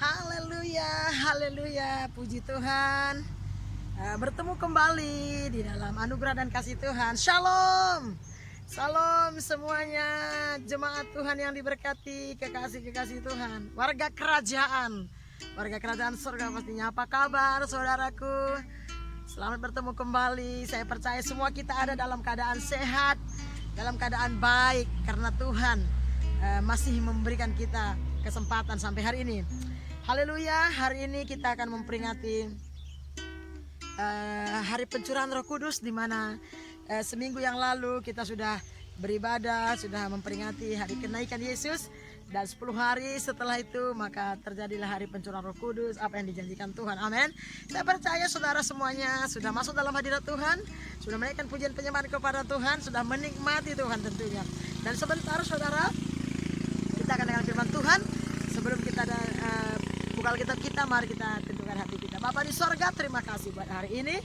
Haleluya, haleluya, puji Tuhan. Bertemu kembali di dalam anugerah dan kasih Tuhan. Shalom, salam semuanya, jemaat Tuhan yang diberkati, kekasih-kekasih Tuhan, warga kerajaan surga pastinya. Apa kabar saudaraku? Selamat bertemu kembali. Saya percaya semua kita ada dalam keadaan sehat, dalam keadaan baik, karena Tuhan masih memberikan kita kesempatan sampai hari ini. Haleluya, hari ini kita akan memperingati hari pencurahan Roh Kudus, di mana seminggu yang lalu kita sudah beribadah, sudah memperingati hari kenaikan Yesus, dan 10 hari setelah itu maka terjadilah hari pencurahan Roh Kudus, apa yang dijanjikan Tuhan. Amin. Saya percaya saudara semuanya sudah masuk dalam hadirat Tuhan, sudah menaikkan pujian penyembahan kepada Tuhan, sudah menikmati Tuhan tentunya. Dan sebentar saudara, kita akan dengar firman Tuhan. Sebelum kita buka Alkitab kita, mari kita tentukan hati kita. Bapa di sorga, terima kasih buat hari ini.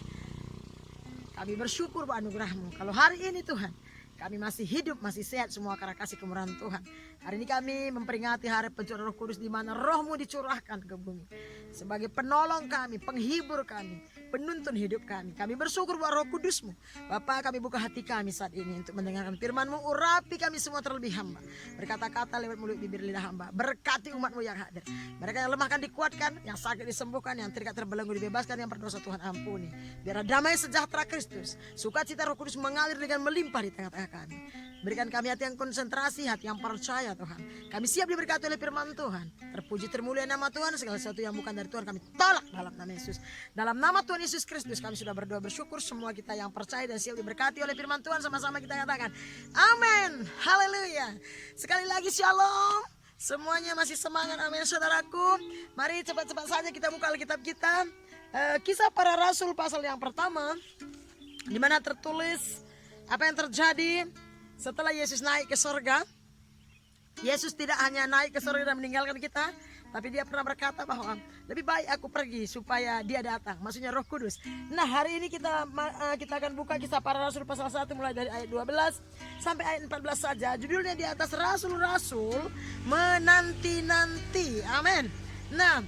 Kami bersyukur buat anugerah-Mu. Kalau hari ini Tuhan, kami masih hidup, masih sehat, semua karena kasih kemurahan Tuhan. Hari ini kami memperingati hari pencurahan Roh Kudus, di mana Roh-Mu dicurahkan ke bumi sebagai penolong kami, penghibur kami, penuntun hidup kami. Kami bersyukur buat Roh Kudus-Mu. Bapa, kami buka hati kami saat ini untuk mendengarkan firman-Mu. Urapi kami semua terlebih hamba, berkata-kata lewat mulut bibir lidah hamba. Berkati umat-Mu yang hadir. Mereka yang lemah kan dikuatkan, yang sakit disembuhkan, yang terikat terbelenggu dibebaskan, yang berdosa Tuhan ampuni. Biar damai sejahtera Kristus, sukacita Roh Kudus mengalir dengan melimpah di tengah-tengah kami. Berikan kami hati yang konsentrasi, hati yang percaya Tuhan. Kami siap diberkati oleh firman Tuhan. Terpuji termulia nama Tuhan. Segala sesuatu yang bukan dari Tuhan kami tolak dalam nama Yesus. Dalam nama Tuhan Yesus Kristus kami sudah berdoa bersyukur. Semua kita yang percaya dan siap diberkati oleh firman Tuhan, sama-sama kita katakan amin. Haleluya. Sekali lagi shalom. Semuanya masih semangat, amin saudaraku. Mari cepat-cepat saja kita buka Alkitab kita. Kisah Para Rasul pasal yang pertama, di mana tertulis apa yang terjadi setelah Yesus naik ke sorga. Yesus tidak hanya naik ke sorga dan meninggalkan kita, tapi dia pernah berkata bahwa lebih baik aku pergi supaya dia datang, maksudnya Roh Kudus. Nah, hari ini kita akan buka Kisah Para Rasul pasal 1 mulai dari ayat 12 sampai ayat 14 saja. Judulnya di atas rasul-rasul menanti-nanti. Amin. Nah,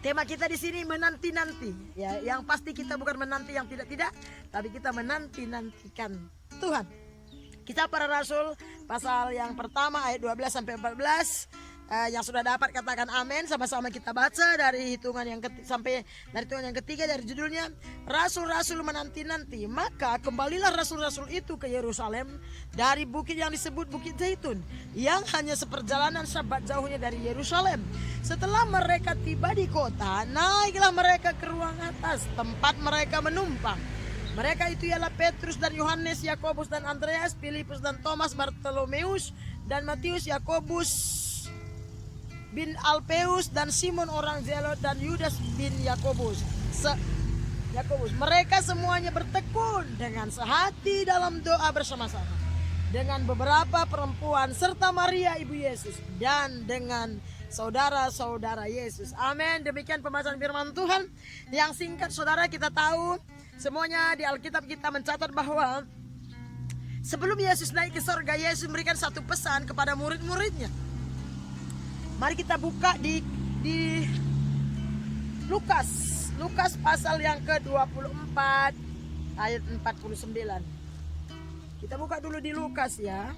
tema kita di sini menanti-nanti. Ya, yang pasti kita bukan menanti yang tidak-tidak, tapi kita menanti-nantikan Tuhan. Kisah Para Rasul pasal yang pertama ayat 12 sampai 14. Yang sudah dapat katakan amin. Sama-sama kita baca dari hitungan yang sampai dari hitungan yang ketiga, dari judulnya Rasul-rasul menanti-nanti. Maka kembalilah rasul-rasul itu ke Yerusalem dari bukit yang disebut Bukit Zaitun, yang hanya seperjalanan Sabat jauhnya dari Yerusalem. Setelah mereka tiba di kota, naiklah mereka ke ruang atas, tempat mereka menumpang. Mereka itu ialah Petrus dan Yohanes, Yakobus dan Andreas, Filipus dan Thomas, Bartolomeus dan Matius, Yakobus bin Alpeus dan Simon orang Zelot, dan Yudas bin Yakobus. Mereka semuanya bertekun dengan sehati dalam doa bersama-sama dengan beberapa perempuan serta Maria ibu Yesus dan dengan saudara-saudara Yesus. Amin. Demikian pembahasan firman Tuhan yang singkat. Saudara, kita tahu semuanya di Alkitab kita mencatat bahwa sebelum Yesus naik ke sorga, Yesus memberikan satu pesan kepada murid-muridnya. Mari kita buka di Lukas pasal yang ke-24 ayat 49. Kita buka dulu di Lukas ya.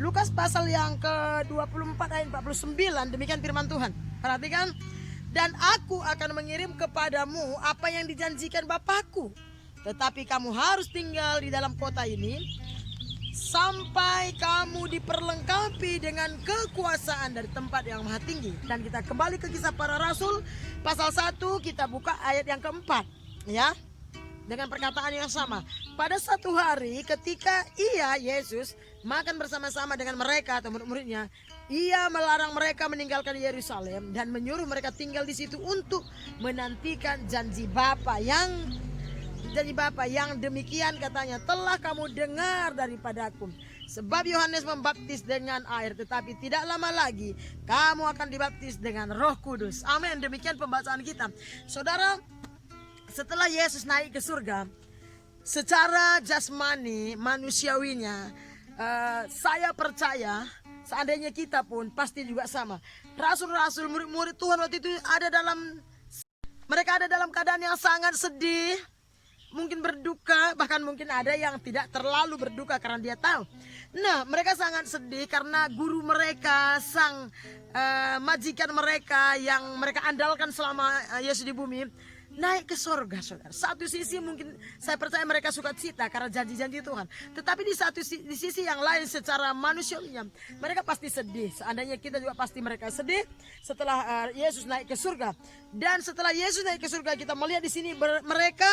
Lukas pasal yang ke-24 ayat 49, demikian firman Tuhan. Perhatikan. Dan aku akan mengirim kepadamu apa yang dijanjikan Bapakku, tetapi kamu harus tinggal di dalam kota ini sampai kamu diperlengkapi dengan kekuasaan dari tempat yang maha tinggi. Dan kita kembali ke Kisah Para Rasul pasal 1, kita buka ayat yang keempat ya, dengan perkataan yang sama. Pada satu hari ketika Yesus makan bersama-sama dengan mereka atau murid-muridnya, ia melarang mereka meninggalkan Yerusalem dan menyuruh mereka tinggal di situ untuk menantikan janji Bapa yang demikian katanya telah kamu dengar daripadaku. Sebab Yohanes membaptis dengan air, tetapi tidak lama lagi kamu akan dibaptis dengan Roh Kudus. Amin. Demikian pembacaan kita. Saudara, setelah Yesus naik ke surga, secara jasmani manusiawinya, saya percaya seandainya kita pun pasti juga sama. Rasul-rasul, murid-murid Tuhan waktu itu mereka ada dalam keadaan yang sangat sedih, mungkin berduka, bahkan mungkin ada yang tidak terlalu berduka karena dia tahu. Nah, mereka sangat sedih karena guru mereka, sang majikan mereka yang mereka andalkan selama Yesus di bumi, naik ke sorga, saudara. Satu sisi mungkin saya percaya mereka sukacita karena janji-janji Tuhan. Tetapi di sisi yang lain secara manusiawinya mereka pasti sedih. Seandainya kita juga pasti mereka sedih setelah Yesus naik ke surga. Dan setelah Yesus naik ke surga, kita melihat di sini mereka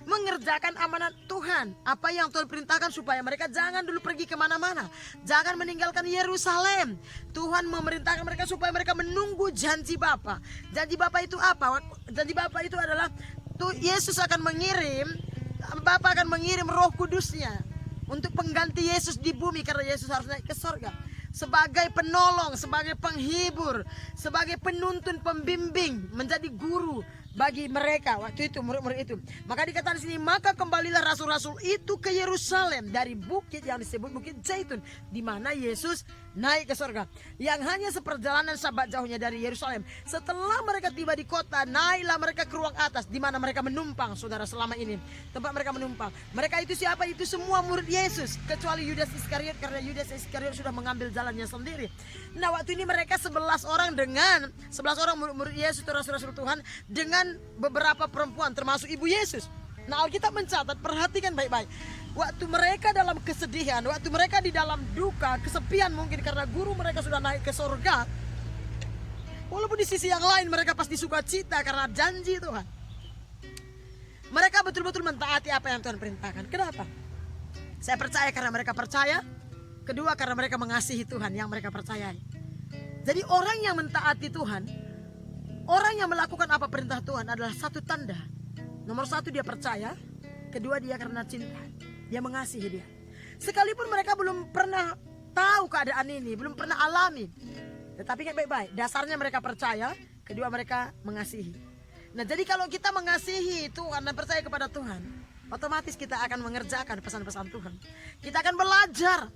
mengerjakan amanat Tuhan. Apa yang Tuhan perintahkan supaya mereka jangan dulu pergi kemana-mana, jangan meninggalkan Yerusalem. Tuhan memerintahkan mereka supaya mereka menunggu janji Bapa. Janji Bapa itu apa? Janji Bapa itu adalah Yesus akan mengirim, Bapa akan mengirim Roh Kudusnya untuk pengganti Yesus di bumi karena Yesus harus naik ke sorga. Sebagai penolong, sebagai penghibur, sebagai penuntun, pembimbing, menjadi guru bagi mereka waktu itu, murid-murid itu. Maka dikatakan di sini, maka kembalilah rasul-rasul itu ke Yerusalem dari bukit yang disebut Bukit Zaitun, di mana Yesus naik ke surga, yang hanya seperjalanan sabat jauhnya dari Yerusalem. Setelah mereka tiba di kota, naiklah mereka ke ruang atas, di mana mereka menumpang, saudara, selama ini tempat mereka menumpang. Mereka itu siapa? Itu semua murid Yesus, kecuali Yudas Iskariot, karena Yudas Iskariot sudah mengambil jalannya sendiri. Nah, waktu ini mereka 11 orang murid Yesus, rasul-rasul Tuhan, dengan beberapa perempuan termasuk ibu Yesus. Nah, Alkitab mencatat, perhatikan baik-baik. Waktu mereka dalam kesedihan, waktu mereka di dalam duka, kesepian mungkin karena guru mereka sudah naik ke surga. Walaupun di sisi yang lain mereka pasti sukacita karena janji Tuhan. Mereka betul-betul mentaati apa yang Tuhan perintahkan. Kenapa? Saya percaya karena mereka percaya. Kedua, karena mereka mengasihi Tuhan yang mereka percayai. Jadi orang yang mentaati Tuhan, orang yang melakukan apa perintah Tuhan adalah satu tanda. Nomor satu, dia percaya. Kedua, dia karena cinta. Dia mengasihi dia. Sekalipun mereka belum pernah tahu keadaan ini, belum pernah alami. Tetapi kan baik-baik, dasarnya mereka percaya. Kedua, mereka mengasihi. Nah, jadi kalau kita mengasihi Tuhan dan percaya kepada Tuhan, otomatis kita akan mengerjakan pesan-pesan Tuhan. Kita akan belajar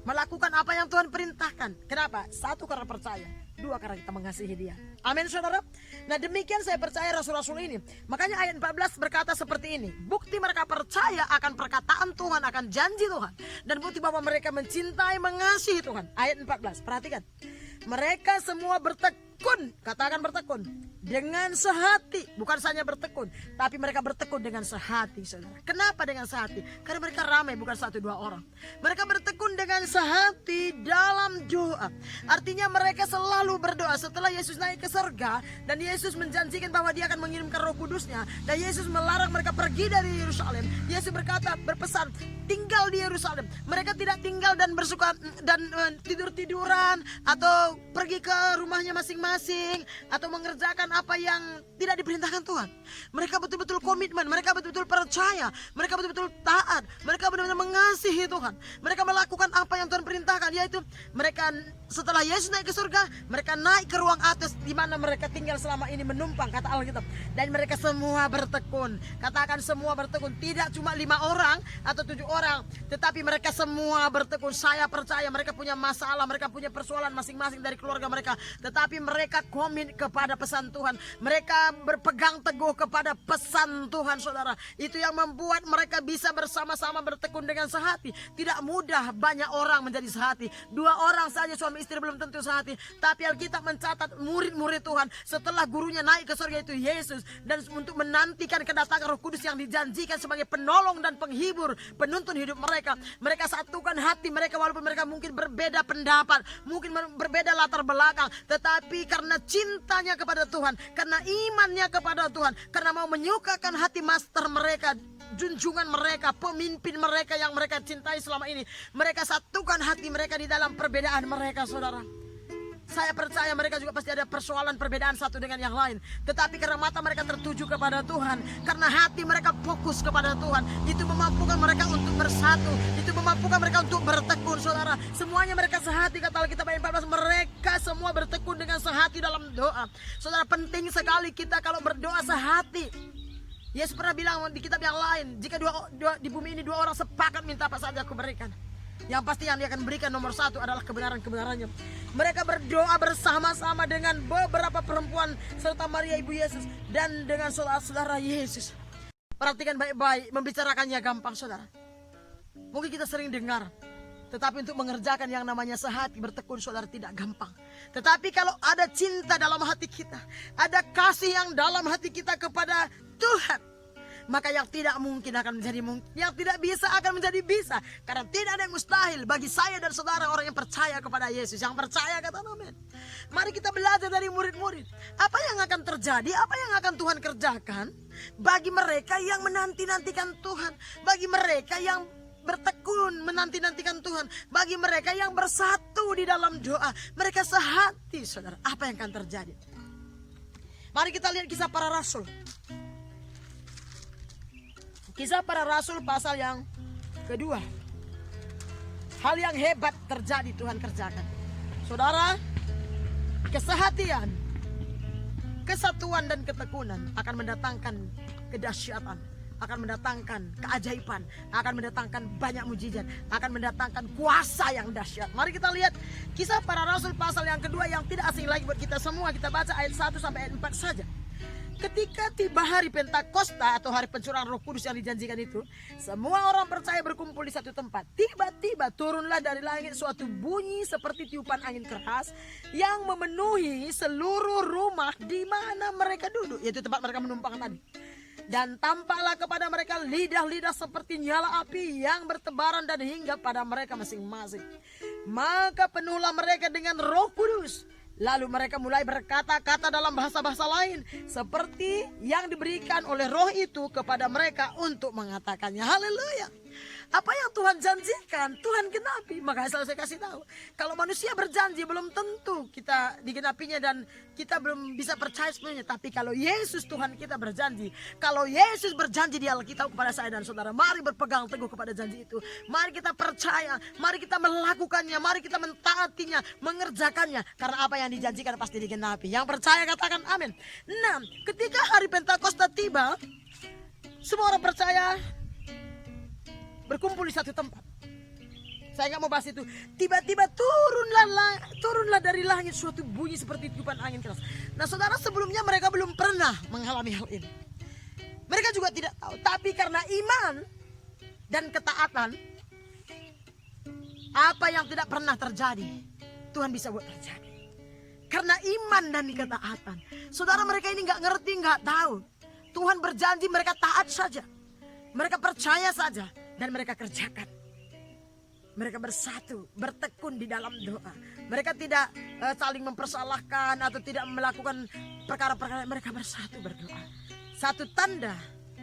melakukan apa yang Tuhan perintahkan. Kenapa? Satu, karena percaya. Dua, karena kita mengasihi dia. Amin, saudara. Nah, demikian saya percaya rasul-rasul ini. Makanya ayat 14 berkata seperti ini. Bukti mereka percaya akan perkataan Tuhan, akan janji Tuhan. Dan bukti bahwa mereka mencintai, mengasihi Tuhan. Ayat 14, perhatikan. Mereka semua bertekun. Katakan bertekun. Dengan sehati. Bukan saja bertekun, tapi mereka bertekun dengan sehati, saudara. Kenapa dengan sehati? Karena mereka ramai, bukan 1-2 orang. Mereka bertekun dengan sehati dalam doa. Artinya mereka selalu berdoa. Setelah Yesus naik ke surga dan Yesus menjanjikan bahwa dia akan mengirimkan Roh Kudusnya, dan Yesus melarang mereka pergi dari Yerusalem, Yesus berpesan, tinggal di Yerusalem. Mereka tidak tinggal dan bersuka dan tidur-tiduran atau pergi ke rumahnya masing-masing atau mengerjakan apa yang tidak diperintahkan Tuhan. Mereka betul-betul komitmen, mereka betul-betul percaya, mereka betul-betul taat, mereka benar-benar mengasihi Tuhan. Mereka melakukan apa yang Tuhan perintahkan, yaitu mereka setelah Yesus naik ke surga, mereka naik ke ruang atas di mana mereka tinggal selama ini menumpang, kata Alkitab. Dan mereka semua bertekun. Katakan semua bertekun, tidak cuma 5 orang atau 7 orang, tetapi mereka semua bertekun. Saya percaya mereka punya masalah, mereka punya persoalan masing-masing dari keluarga mereka, tetapi mereka komit kepada pesan Tuhan. Mereka berpegang teguh kepada pesan Tuhan, saudara. Itu yang membuat mereka bisa bersama-sama bertekun dengan sehati. Tidak mudah banyak orang menjadi sehati. 2 orang saja suami istri belum tentu sehati. Tapi Alkitab mencatat murid-murid Tuhan setelah gurunya naik ke surga itu Yesus, dan untuk menantikan kedatangan Roh Kudus yang dijanjikan sebagai penolong dan penghibur, penuntun hidup mereka. Mereka satukan hati mereka walaupun mereka mungkin berbeda pendapat, mungkin berbeda latar belakang, tetapi karena cintanya kepada Tuhan, karena imannya kepada Tuhan, karena mau menyukakan hati master mereka, junjungan mereka, pemimpin mereka yang mereka cintai selama ini, mereka satukan hati mereka di dalam perbedaan mereka, saudara. Saya percaya mereka juga pasti ada persoalan perbedaan satu dengan yang lain, tetapi karena mata mereka tertuju kepada Tuhan, karena hati mereka fokus kepada Tuhan, itu memampukan mereka untuk bersatu, itu memampukan mereka untuk bertekun, saudara. Semuanya mereka sehati, kata Alkitab ayat 14, mereka semua bertekun dengan sehati dalam doa. Saudara, penting sekali kita kalau berdoa sehati. Yesus pernah bilang di kitab yang lain, jika di bumi ini 2 orang sepakat minta apa saja aku berikan. Yang pasti yang dia akan berikan nomor satu adalah kebenaran-kebenarannya. Mereka berdoa bersama-sama dengan beberapa perempuan serta Maria ibu Yesus dan dengan saudara-saudara Yesus. Perhatikan baik-baik, membicarakannya gampang saudara. Mungkin kita sering dengar, tetapi untuk mengerjakan yang namanya sehati bertekun saudara tidak gampang. Tetapi kalau ada cinta dalam hati kita, ada kasih yang dalam hati kita kepada Tuhan, maka yang tidak mungkin akan menjadi mungkin, yang tidak bisa akan menjadi bisa. Karena tidak ada yang mustahil bagi saya dan saudara orang yang percaya kepada Yesus. Yang percaya kata amin. Mari kita belajar dari murid-murid. Apa yang akan terjadi, apa yang akan Tuhan kerjakan bagi mereka yang menanti-nantikan Tuhan, bagi mereka yang bertekun menanti-nantikan Tuhan, bagi mereka yang bersatu di dalam doa, mereka sehati saudara. Apa yang akan terjadi? Mari kita lihat kisah para rasul. Kisah para rasul pasal yang kedua. Hal yang hebat terjadi Tuhan kerjakan. Saudara, kesehatian, kesatuan dan ketekunan akan mendatangkan kedahsyatan, akan mendatangkan keajaiban, akan mendatangkan banyak mujizat, akan mendatangkan kuasa yang dahsyat. Mari kita lihat kisah para rasul pasal yang kedua yang tidak asing lagi buat kita semua. Kita baca ayat 1 sampai ayat 4 saja. Ketika tiba hari Pentakosta atau hari pencurahan Roh Kudus yang dijanjikan itu, semua orang percaya berkumpul di satu tempat. Tiba-tiba turunlah dari langit suatu bunyi seperti tiupan angin keras yang memenuhi seluruh rumah di mana mereka duduk, yaitu tempat mereka menumpang tadi. Dan tampaklah kepada mereka lidah-lidah seperti nyala api yang bertebaran dan hingga pada mereka masing-masing. Maka penuhlah mereka dengan Roh Kudus. Lalu mereka mulai berkata-kata dalam bahasa-bahasa lain seperti yang diberikan oleh Roh itu kepada mereka untuk mengatakannya. Haleluya. Apa yang Tuhan janjikan, Tuhan genapi. Makanya selalu saya kasih tahu, kalau manusia berjanji belum tentu kita digenapinya dan kita belum bisa percaya sepenuhnya. Tapi kalau Yesus Tuhan kita berjanji, kalau Yesus berjanji di Alkitab kepada saya dan saudara, mari berpegang teguh kepada janji itu. Mari kita percaya, mari kita melakukannya, mari kita mentaatinya, mengerjakannya. Karena apa yang dijanjikan pasti digenapi. Yang percaya katakan amin. Nah, ketika hari Pentakosta tiba, semua orang percaya berkumpul di satu tempat. Saya nggak mau bahas itu. Tiba-tiba turunlah dari langit suatu bunyi seperti tiupan angin keras. Nah saudara, sebelumnya mereka belum pernah mengalami hal ini. Mereka juga tidak tahu. Tapi karena iman dan ketaatan, apa yang tidak pernah terjadi, Tuhan bisa buat terjadi. Karena iman dan ketaatan. Saudara, mereka ini nggak ngerti, nggak tahu. Tuhan berjanji, mereka taat saja. Mereka percaya saja. Dan mereka kerjakan. Mereka bersatu, bertekun di dalam doa. Mereka tidak saling mempersalahkan atau tidak melakukan perkara-perkara. Mereka bersatu berdoa. Satu tanda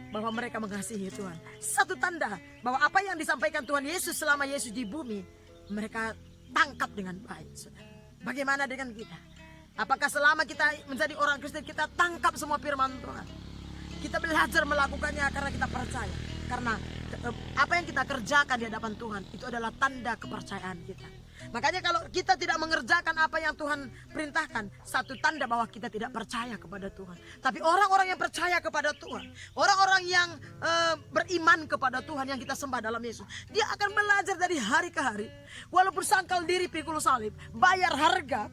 bahwa mereka mengasihi Tuhan. Satu tanda bahwa apa yang disampaikan Tuhan Yesus selama Yesus di bumi, mereka tangkap dengan baik. Saudara. Bagaimana dengan kita? Apakah selama kita menjadi orang Kristen kita tangkap semua firman Tuhan? Kita belajar melakukannya karena kita percaya. Karena apa yang kita kerjakan di hadapan Tuhan itu adalah tanda kepercayaan kita. Makanya kalau kita tidak mengerjakan apa yang Tuhan perintahkan, satu tanda bahwa kita tidak percaya kepada Tuhan. Tapi orang-orang yang percaya kepada Tuhan, orang-orang yang beriman kepada Tuhan yang kita sembah dalam Yesus, dia akan belajar dari hari ke hari. Walaupun sangkal diri pikul salib, bayar harga,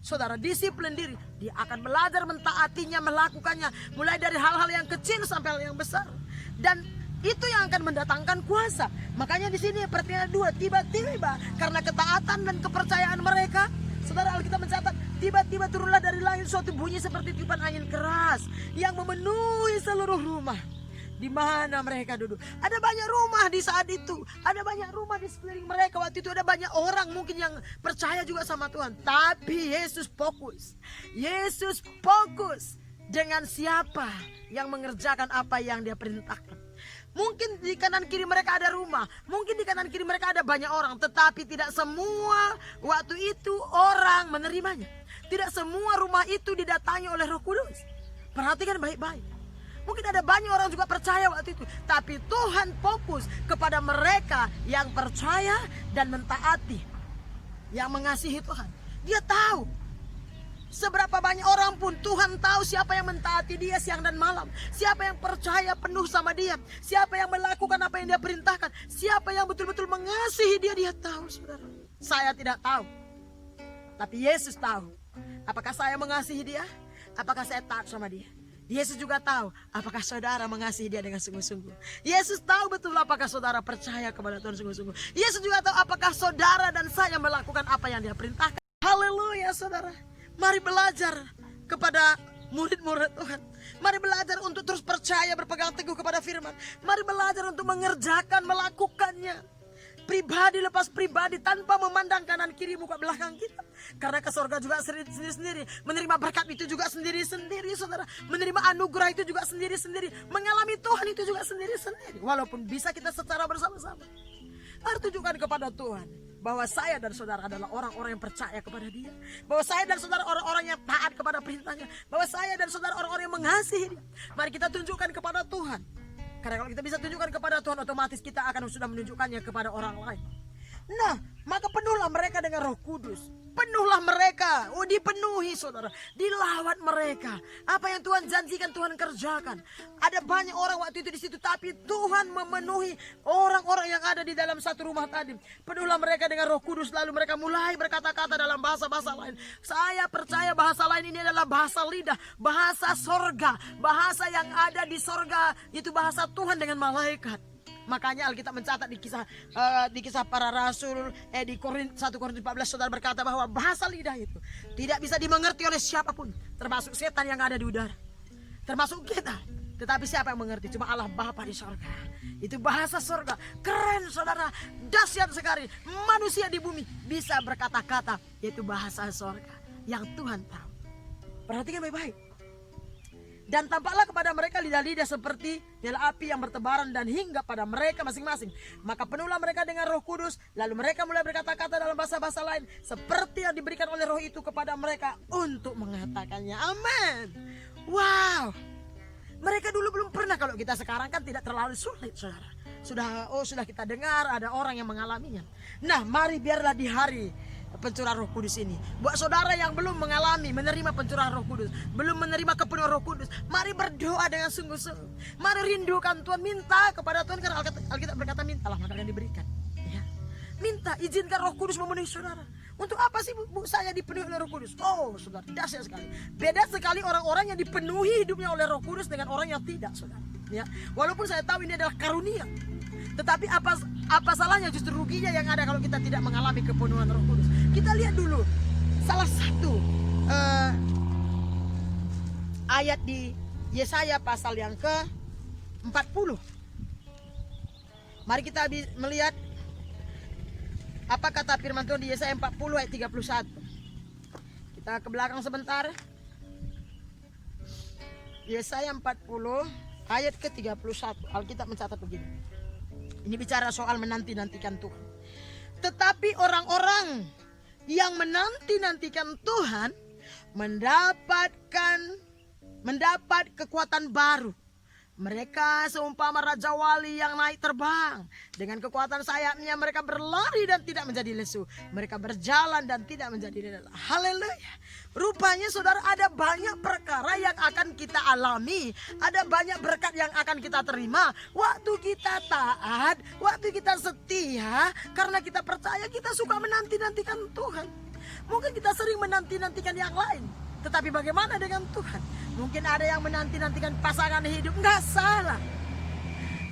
saudara, disiplin diri, dia akan belajar mentaatinya, melakukannya, mulai dari hal-hal yang kecil sampai hal yang besar. Dan itu yang akan mendatangkan kuasa. Makanya di sini pertanyaan 2, tiba-tiba karena ketaatan dan kepercayaan mereka, saudara, Alkitab mencatat, tiba-tiba turunlah dari langit suatu bunyi seperti tiupan angin keras yang memenuhi seluruh rumah di mana mereka duduk. Ada banyak rumah di saat itu, ada banyak rumah di sekeliling mereka waktu itu, ada banyak orang mungkin yang percaya juga sama Tuhan. Tapi Yesus fokus. Yesus fokus dengan siapa yang mengerjakan apa yang dia perintahkan. Mungkin di kanan kiri mereka ada rumah, mungkin di kanan kiri mereka ada banyak orang, tetapi tidak semua waktu itu orang menerimanya. Tidak semua rumah itu didatangi oleh Roh Kudus. Perhatikan baik-baik. Mungkin ada banyak orang juga percaya waktu itu, tapi Tuhan fokus kepada mereka yang percaya dan mentaati, yang mengasihi Tuhan. Dia tahu Seberapa banyak orang pun Tuhan tahu siapa yang mentaati dia siang dan malam. Siapa yang percaya penuh sama dia. Siapa yang melakukan apa yang dia perintahkan. Siapa yang betul-betul mengasihi dia, dia tahu, saudara. Saya tidak tahu, tapi Yesus tahu. Apakah saya mengasihi dia? Apakah saya taat sama dia? Yesus juga tahu apakah saudara mengasihi dia dengan sungguh-sungguh. Yesus tahu betul apakah saudara percaya kepada Tuhan sungguh-sungguh. Yesus juga tahu apakah saudara dan saya melakukan apa yang dia perintahkan. Haleluya, saudara. Mari belajar kepada murid-murid Tuhan. Mari belajar untuk terus percaya, berpegang teguh kepada firman. Mari belajar untuk mengerjakan, melakukannya. Pribadi lepas pribadi, tanpa memandang kanan kiri muka belakang kita. Karena ke surga juga sendiri-sendiri. Menerima berkat itu juga sendiri-sendiri, saudara. Menerima anugerah itu juga sendiri-sendiri. Mengalami Tuhan itu juga sendiri-sendiri. Walaupun bisa kita secara bersama-sama. Mari tunjukkan kepada Tuhan bahwa saya dan saudara adalah orang-orang yang percaya kepada dia. Bahwa saya dan saudara orang-orang yang taat kepada perintahnya. Bahwa saya dan saudara orang-orang yang mengasihi dia. Mari kita tunjukkan kepada Tuhan. Karena kalau kita bisa tunjukkan kepada Tuhan, otomatis kita akan sudah menunjukkannya kepada orang lain. Nah, maka penuhlah mereka dengan Roh Kudus. Penuhlah mereka. Oh, dipenuhi, saudara. Dilawat mereka. Apa yang Tuhan janjikan, Tuhan kerjakan. Ada banyak orang waktu itu di situ, tapi Tuhan memenuhi orang-orang yang ada di dalam satu rumah tadi. Penuhlah mereka dengan Roh Kudus. Lalu mereka mulai berkata-kata dalam bahasa-bahasa lain. Saya percaya bahasa lain ini adalah bahasa lidah, bahasa sorga, bahasa yang ada di sorga. Itu bahasa Tuhan dengan malaikat. Makanya Alkitab mencatat di kisah para rasul di 1 Korintus 14, saudara berkata bahwa bahasa lidah itu tidak bisa dimengerti oleh siapapun, termasuk setan yang ada di udara, termasuk kita. Tetapi siapa yang mengerti? Cuma Allah Bapa di sorga. Itu bahasa sorga. Keren, saudara. Dahsyat sekali. Manusia di bumi bisa berkata-kata, yaitu bahasa sorga yang Tuhan tahu. Perhatikan baik-baik. Dan tampaklah kepada mereka lidah-lidah seperti nyala api yang bertebaran dan hingga pada mereka masing-masing. Maka penuhlah mereka dengan Roh Kudus. Lalu mereka mulai berkata-kata dalam bahasa-bahasa lain seperti yang diberikan oleh Roh itu kepada mereka untuk mengatakannya. Amin. Wow. Mereka dulu belum pernah. Kalau kita sekarang kan tidak terlalu sulit, saudara. Sudah kita dengar ada orang yang mengalaminya. Nah, mari biarlah di hari pencurahan Roh Kudus ini, buat saudara yang belum mengalami menerima pencurahan Roh Kudus, belum menerima kepenuhan Roh Kudus, mari berdoa dengan sungguh-sungguh. Mari rindukan Tuhan, minta kepada Tuhan, karena Alkitab berkata mintalah maka akan diberikan. Ya. Minta, izinkan Roh Kudus memenuhi saudara. Untuk apa sih bu saya dipenuhi oleh Roh Kudus? Oh, saudara, dahsyat sekali. Beda sekali orang-orang yang dipenuhi hidupnya oleh Roh Kudus dengan orang yang tidak, saudara. Ya, walaupun saya tahu ini adalah karunia, tetapi apa salahnya, justru ruginya yang ada kalau kita tidak mengalami kepenuhan Roh Kudus. Kita lihat dulu salah satu ayat di Yesaya pasal yang ke-40. Mari kita melihat apa kata firman Tuhan di Yesaya 40 ayat 31. Kita ke belakang sebentar. Yesaya 40 ayat ke-31. Alkitab mencatat begini. Ini bicara soal menanti-nantikan Tuhan. Tetapi orang-orang yang menanti-nantikan Tuhan mendapat kekuatan baru. Mereka seumpama raja wali yang naik terbang. Dengan kekuatan sayapnya mereka berlari dan tidak menjadi lesu. Mereka berjalan dan tidak menjadi lelah. Haleluya. Rupanya saudara, ada banyak perkara yang akan kita alami. Ada banyak berkat yang akan kita terima. Waktu kita taat, waktu kita setia. Karena kita percaya, kita suka menanti-nantikan Tuhan. Mungkin kita sering menanti-nantikan yang lain, tetapi bagaimana dengan Tuhan? Mungkin ada yang menanti-nantikan pasangan hidup, nggak salah.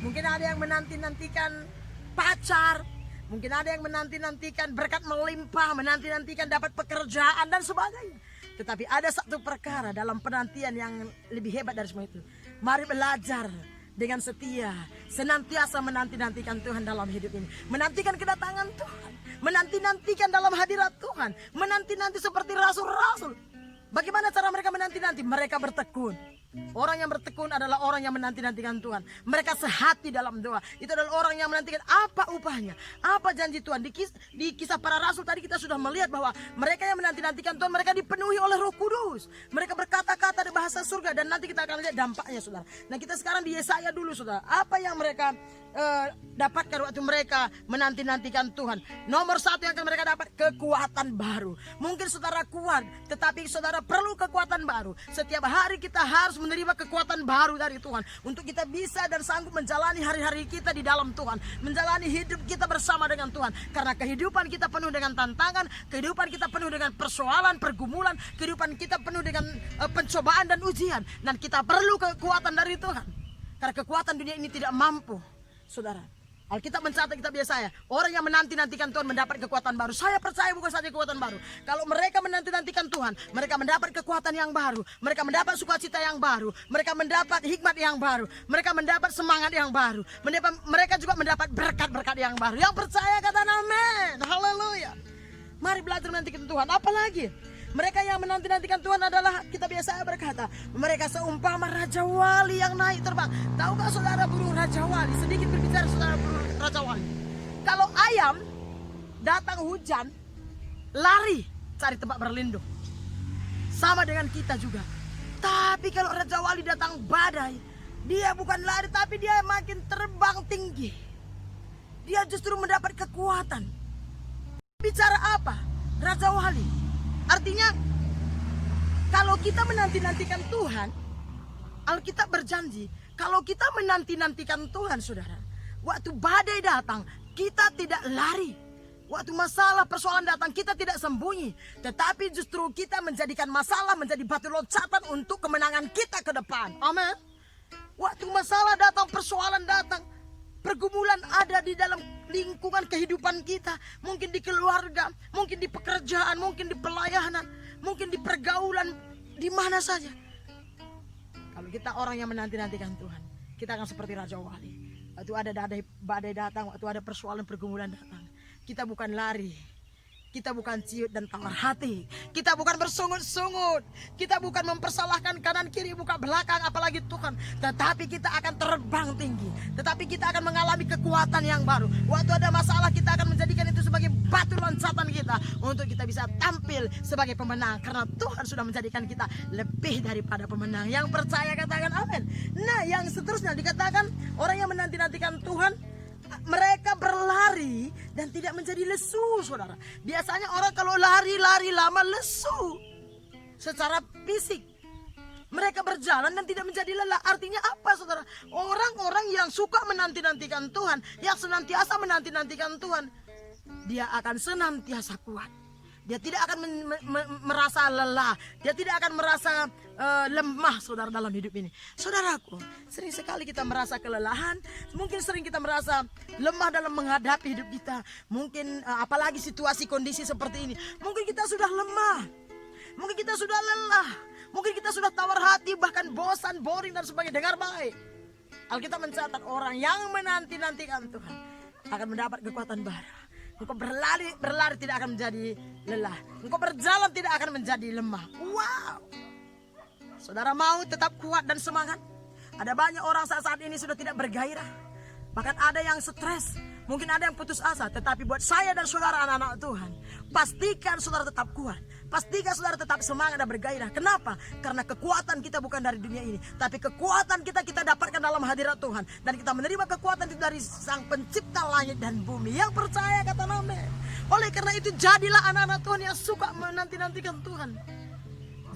Mungkin ada yang menanti-nantikan pacar. Mungkin ada yang menanti-nantikan berkat melimpah, menanti-nantikan dapat pekerjaan dan sebagainya. Tetapi ada satu perkara dalam penantian yang lebih hebat dari semua itu. Mari belajar dengan setia, senantiasa menanti-nantikan Tuhan dalam hidup ini. Menantikan kedatangan Tuhan, menanti-nantikan dalam hadirat Tuhan, menanti-nanti seperti rasul-rasul. Bagaimana cara mereka menanti-nanti? Mereka bertekun. Orang yang bertekun adalah orang yang menanti-nantikan Tuhan. Mereka sehati dalam doa. Itu adalah orang yang menantikan apa upahnya, apa janji Tuhan. Di kisah para rasul tadi kita sudah melihat bahwa mereka yang menanti-nantikan Tuhan, mereka dipenuhi oleh Roh Kudus. Mereka berkata-kata di bahasa surga, dan nanti kita akan lihat dampaknya, saudara. Nah, kita sekarang di Yesaya dulu, saudara. Apa yang mereka dapatkan waktu mereka menanti-nantikan Tuhan? Nomor satu yang akan mereka dapat, kekuatan baru. Mungkin saudara kuat, tetapi saudara perlu kekuatan baru. Setiap hari kita harus menerima kekuatan baru dari Tuhan, untuk kita bisa dan sanggup menjalani hari-hari kita di dalam Tuhan, menjalani hidup kita bersama dengan Tuhan. Karena kehidupan kita penuh dengan tantangan, kehidupan kita penuh dengan persoalan, pergumulan, kehidupan kita penuh dengan pencobaan dan ujian. Dan kita perlu kekuatan dari Tuhan, karena kekuatan dunia ini tidak mampu. Saudara, Alkitab mencatat kitab Yesaya, orang yang menanti-nantikan Tuhan mendapat kekuatan baru. Saya percaya bukan saja kekuatan baru. Kalau mereka menanti-nantikan Tuhan, mereka mendapat kekuatan yang baru. Mereka mendapat sukacita yang baru. Mereka mendapat hikmat yang baru. Mereka mendapat semangat yang baru. Mereka juga mendapat berkat-berkat yang baru. Yang percaya katakan amin. Haleluya. Mari belajar menantikan Tuhan. Apalagi mereka yang menanti-nantikan Tuhan adalah, kitab Yesaya berkata, mereka seumpama Raja Wali yang naik terbang. Tahukah saudara burung Raja Wali? Sedikit berbicara saudara burung Raja Wali. Kalau ayam datang hujan, lari cari tempat berlindung. Sama dengan kita juga. Tapi kalau Raja Wali datang badai, dia bukan lari, tapi dia makin terbang tinggi. Dia justru mendapat kekuatan. Bicara apa? Raja Wali. Artinya, kalau kita menanti-nantikan Tuhan, Alkitab berjanji, kalau kita menanti-nantikan Tuhan, saudara, waktu badai datang, kita tidak lari. Waktu masalah persoalan datang, kita tidak sembunyi, tetapi justru kita menjadikan masalah menjadi batu loncatan untuk kemenangan kita ke depan. Amin. Waktu masalah datang, persoalan datang, pergumulan ada di dalam lingkungan kehidupan kita, mungkin di keluarga, mungkin di pekerjaan, mungkin di pelayanan, mungkin di pergaulan, di mana saja. Kalau kita orang yang menanti-nantikan Tuhan, kita akan seperti Raja Wali. Waktu ada badai datang, waktu ada persoalan pergumulan datang, kita bukan lari, kita bukan ciut dan tawar hati, kita bukan bersungut-sungut, kita bukan mempersalahkan kanan kiri buka belakang apalagi Tuhan, tetapi kita akan terbang tinggi, tetapi kita akan mengalami kekuatan yang baru. Waktu ada masalah, kita akan menjadikan itu sebagai batu loncatan kita untuk kita bisa tampil sebagai pemenang, karena Tuhan sudah menjadikan kita lebih daripada pemenang. Yang percaya katakan amin. Nah, yang seterusnya dikatakan orang yang menanti-nantikan Tuhan, mereka berlari dan tidak menjadi lesu, saudara. Biasanya orang kalau lari lama lesu secara fisik. Mereka berjalan dan tidak menjadi lelah. Artinya apa, saudara? Orang-orang yang suka menanti-nantikan Tuhan, yang senantiasa menanti-nantikan Tuhan, dia akan senantiasa kuat. Dia tidak akan merasa lelah. Dia tidak akan merasa lemah, saudara, dalam hidup ini. Saudaraku, sering sekali kita merasa kelelahan. Mungkin sering kita merasa lemah dalam menghadapi hidup kita. Mungkin apalagi situasi kondisi seperti ini. Mungkin kita sudah lemah. Mungkin kita sudah lelah. Mungkin kita sudah tawar hati, bahkan bosan, boring dan sebagainya. Dengar baik. Alkitab mencatat orang yang menanti-nantikan Tuhan akan mendapat kekuatan baru. Engkau berlari tidak akan menjadi lelah. Engkau berjalan tidak akan menjadi lemah. Wow. Saudara mau tetap kuat dan semangat? Ada banyak orang saat ini sudah tidak bergairah. Bahkan ada yang stres. Mungkin ada yang putus asa. Tetapi buat saya dan saudara anak-anak Tuhan, pastikan saudara tetap kuat. Pastikan saudara tetap semangat dan bergairah. Kenapa? Karena kekuatan kita bukan dari dunia ini, tapi kekuatan kita dapatkan dalam hadirat Tuhan. Dan kita menerima kekuatan itu dari Sang Pencipta langit dan bumi. Yang percaya kata amin. Oleh karena itu, jadilah anak-anak Tuhan yang suka menanti-nantikan Tuhan.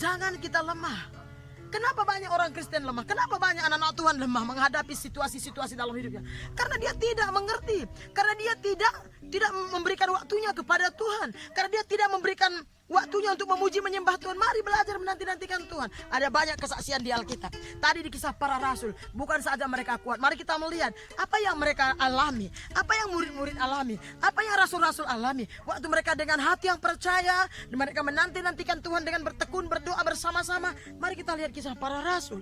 Jangan kita lemah. Kenapa banyak orang Kristen lemah? Kenapa banyak anak-anak Tuhan lemah menghadapi situasi-situasi dalam hidupnya? Karena dia tidak mengerti. Karena dia tidak memberikan waktunya kepada Tuhan. Karena dia tidak memberikan waktunya untuk memuji menyembah Tuhan. Mari belajar menanti-nantikan Tuhan. Ada banyak kesaksian di Alkitab. Tadi di kisah para rasul, bukan saja mereka kuat. Mari kita melihat apa yang mereka alami, apa yang murid-murid alami, apa yang rasul-rasul alami. Waktu mereka dengan hati yang percaya, mereka menanti-nantikan Tuhan dengan bertekun, berdoa bersama-sama. Mari kita lihat kisah para rasul.